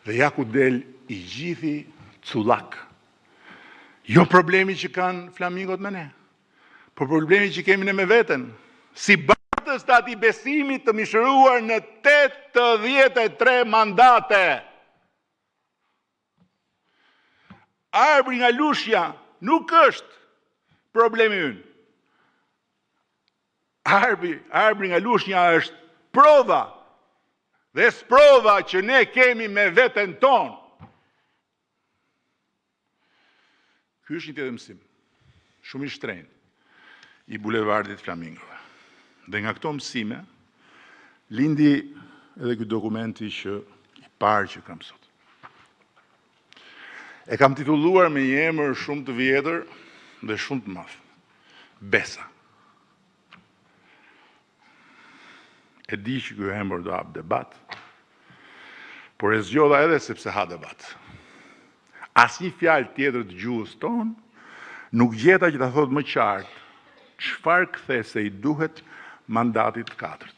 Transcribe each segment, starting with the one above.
Dhe ja ku del i gjithi cullak. Jo problemi që kanë flamingot me ne, por problemi që kemi ne me veten. Si batës të ati besimit të mishëruar në 83 mandate. Arbri nga lushja nuk është problemi ynë. Arbri nga lushja është prova. Dhe sprova që ne kemi me veten tonë. Ky është një tjetër mësim, shumë i shtrenjtë, i bulevardit Flamingove. Dhe nga këto mësime, lindi edhe ky dokumenti i parë që kam sot. E kam titulluar me një emër shumë të vjetër dhe shumë të madh. Besa. E di që ky emër do hap debat, por e zgjodha edhe sepse ha debat. Asnjë fjalë tjetër të gjuhës tonë nuk gjeta që ta thotë më qartë çfarë kthese i duhet mandatit të katërt.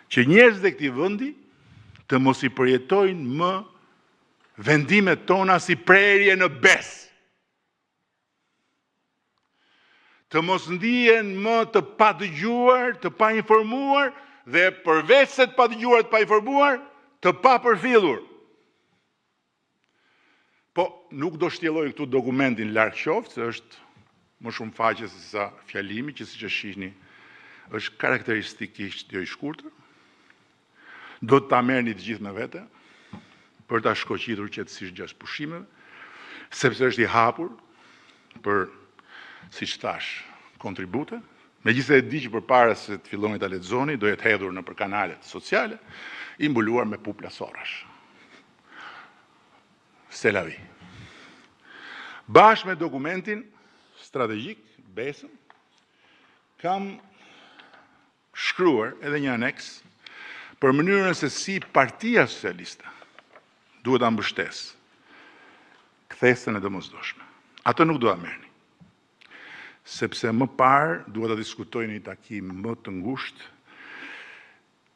Që njerëzit e këtij vendi të mos i përjetojnë më vendimet tona si prerje në besë. Të mos ndihen më të padëgjuar, të painformuar dhe përveç se të padëgjuar, të painformuar, të papërfillur. Po, nuk do shtjelloj këtu dokumentin larg qoftë, se është më shumë faqe se sa fjalimi, që siç e shihni, është karakteristikisht jo i shkurtër. Do të ta merrni të gjithë me vete për ta shkoqitur qetësisht gjatë pushimeve, sepse është i hapur për, siç thash, kontribute. Megjithëse e di që përpara se të filloni ta lexoni, do jetë hedhur nëpër kanalet sociale, i mbuluar me puplasorash. C'est la vie. Bashkë me dokumentin strategjik, besën, kam shkruar edhe një aneks për mënyrën se si Partia Socialiste duhet ta mbështesë kthesën e domosdoshme. Atë nuk do ta merrni. Sepse më parë duhet ta diskutoj në një takim më të ngushtë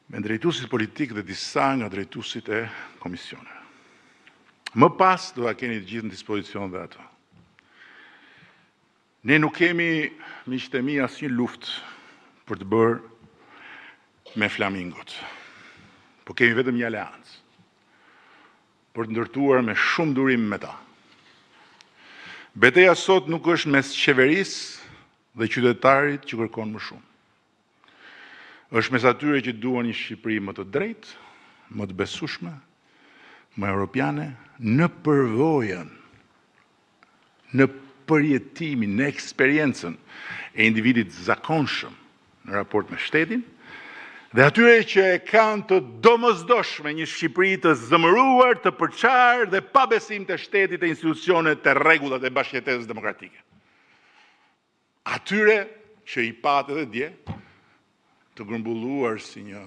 me drejtuesit politik dhe disa nga drejtuesit e komisioneve. Më pas do ta keni të gjithë në dispozicion dhe ato. Ne nuk kemi, miqtë e mi, asnjë luftë për të bërë me flamingot. Po kemi vetëm një aleancë për të ndërtuar me shumë durim me ta. Betejë sot nuk është mes qeverisë dhe qytetarit që kërkon më shumë. Është mes atyre që duan një Shqipëri më të drejtë, më të besueshme, më europiane, në përvojën, në përjetimin, në eksperiencën e individit zakonshëm në raport me shtetin, dhe atyre që e kanë të domosdoshme një Shqipëri të zëmëruar, të përçarë dhe pa besim të shtetit e institucionet të rregullat e bashkëjetesës demokratike. Atyre që i patë edhe dje të grumbulluar si një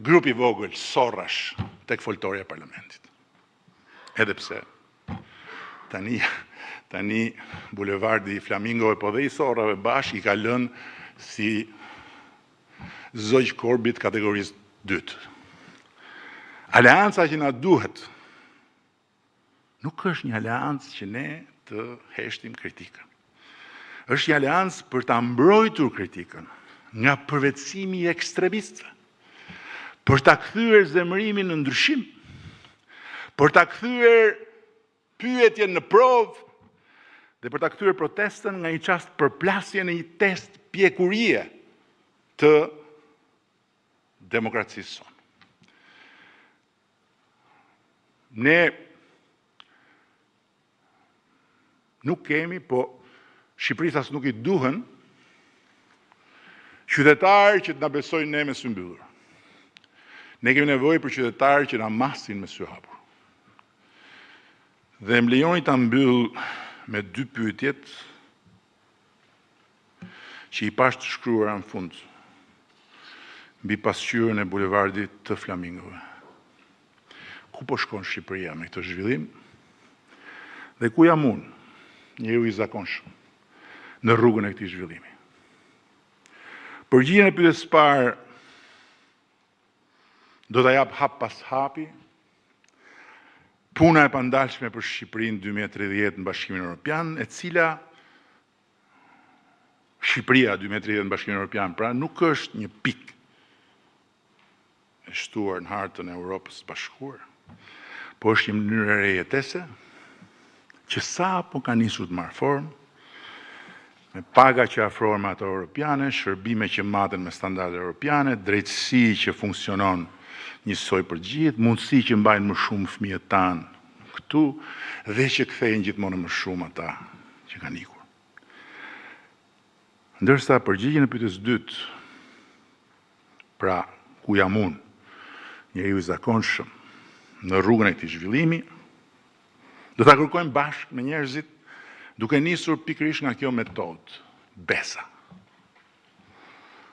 grup i vogël sorrash tek foltorja e parlamentit. Edhe pse tani bulevardi i Flamingove po dhe i sorrave bashkë i ka lënë si zogj korbit kategorisë 2. Aleanca që na duhet nuk është një aleancë që ne të heshtim kritikën. Është një aleancë për ta mbrojtur kritikën nga përvetësimi i ekstremistëve, për ta kthyer zemërimin në ndryshim, për ta kthyer pyetjen në provë dhe për ta kthyer protestën nga një çast përplasje në një test pjekurie të demokracisë sonë. Ne nuk kemi, po Shqipërisë as nuk i duhen qytetarë që të na besojnë ne me sy mbyllur. Ne kemi nevojë për qytetarë që na masin me sy hapur. Dhe më lejoni ta mbyll me 2 pyetjet që i pash të shkruara në fund mbi pasqyrën e bulevardit të Flamingove. Ku po shkon Shqipëria me këtë zhvillim? Dhe ku jam unë, njeriu i zakonshëm, në rrugën e këtij zhvillimi? Përgjigjen e pyetjes së parë do ta jap hap pas hapi puna e pandalshme për Shqipërinë 2030 në Bashkimin Evropian, e cila Shqipëria 2030 në Bashkimin Evropian, pra nuk është një pikë e shtuar në hartën e Europës së Bashkuar, po është një mënyrë e re jetese që sapo ka nisur të marrë formë, me paga që afrohen me ato europiane, shërbime që maten me standarde europiane, drejtësi që funksionon njësoj për gjithë, mundësi që mbajnë më shumë fëmijët tanë këtu dhe që kthejnë gjithmonë më shumë ata që kanë ikur. Ndërsa përgjigjen e pyetjes dytë, pra ku jam unë, njeriu i zakonshëm në rrugën e këtij zhvillimi, do ta kërkojmë bashkë me njerëzit, duke nisur pikërisht nga kjo metodë, besa.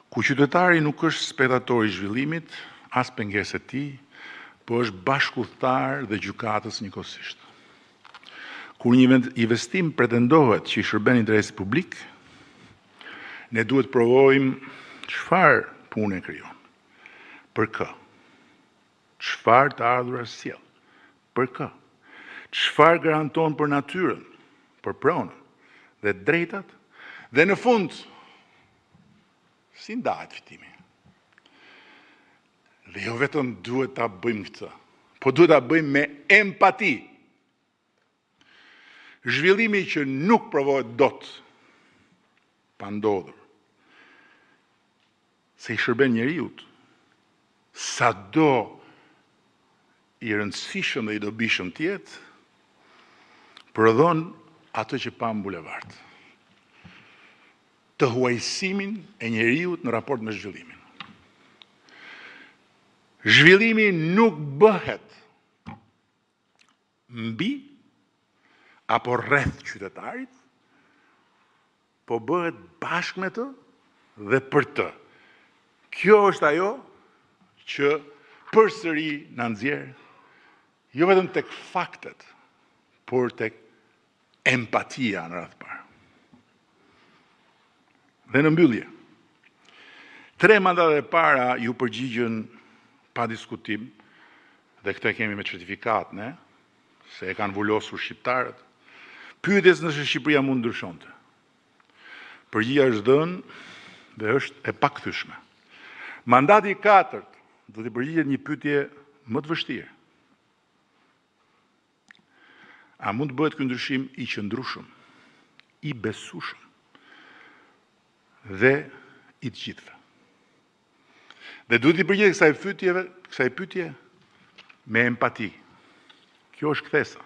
Ku qytetari nuk është spektator i zhvillimit, as pengesë e tij, po është bashkëudhëtar dhe gjykatës njëkohësisht. Kur një investim pretendohet që i shërben interesit publik, ne duhet provojmë çfarë punë krijon. Për kë? Çfarë të ardhurar sjell? Për kë? Çfarë garanton për natyrën, për pronën dhe drejtat, dhe në fund, si ndahet fitimi. Dhe jo vetëm duhet ta bëjmë këtë, po duhet ta bëjmë me empati. Zhvillimi që nuk provohet dot pa ndodhur, se i shërben njeriut, sado i rëndësishëm dhe i dobishëm tjetë, prodhon atë që pa në bulevard. Të huajsimin e njeriut në raport me zhvillimin. Zhvillimi nuk bëhet mbi apo rreth qytetarit, po bëhet bashkë me të dhe për të. Kjo është ajo që përsëri na nxjerr jo vetëm tek faktet, por tek empatia në radhë parë. Dhe në mbyllje, 3 mandatet e para ju përgjigjen pa diskutim, dhe këtë kemi me certifikat, ne, se e kanë vullosur shqiptarët, pyetjes nëse Shqipëria mund ndryshonte. Përgjigja është dhënë dhe është e pakthyeshme. Mandati i 4 do të përgjigjet një pyetje më të vështirë. A mund të bëhet ky ndryshim i qëndrueshëm, i besueshëm dhe i të gjithëve? Dhe duhet i përgjigjet kësaj pyetje me empati. Kjo është kthesa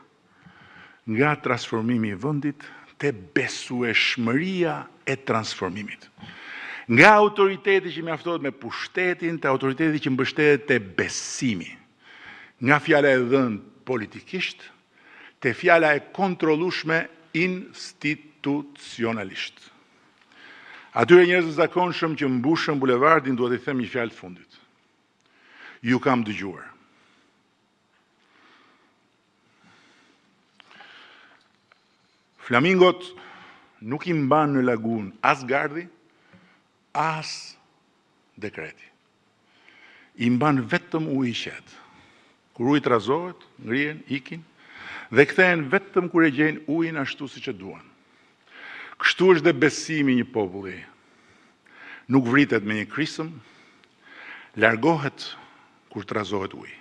nga transformimi i vendit te besueshmëria e transformimit. Nga autoriteti që mjaftohet me pushtetin te autoriteti që mbështetet te besimi. Nga fjala e dhënë politikisht te fjala e kontrollueshme institucionalisht. Atyre njerëzve zakonshëm që mbushën bulevardin, duhet i them një fjalë të fundit. Ju kam dëgjuar. Flamingot nuk i mban në lagun as gardi, as dekreti. I mban vetëm uji i qetë. Kur uji trazohet, ngrihen, ikin, dhe kthehen vetëm kur e gjejnë ujin ashtu siç e duan. Kështu është dhe besimi një populli. Nuk vritet me një krisëm, largohet kur trazohet uji.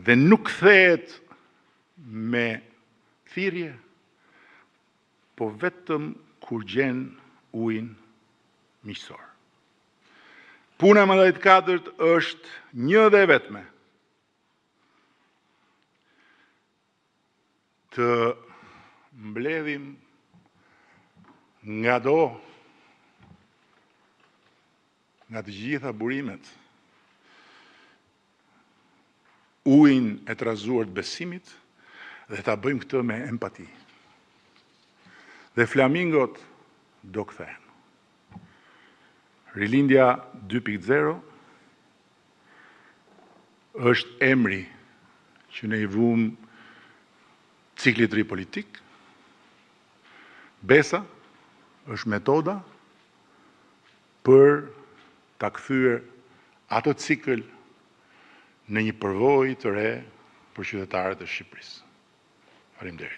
Dhe nuk kthehet me thirrje, po vetëm kur gjen ujin miqësor. Puna e mandatit 4 është një dhe vetme. Të mbledhim nga të gjitha burimet, ujin e trazuar të besimit dhe ta bëjmë këtë me empati. Dhe flamingot do kthehen. Rilindja 2.0 është emri që ne i vum ciklit ri politik. Besa është metoda për ta kthyer atë cikël në një përvojë të re për qytetarët e Shqipërisë. Faleminderit.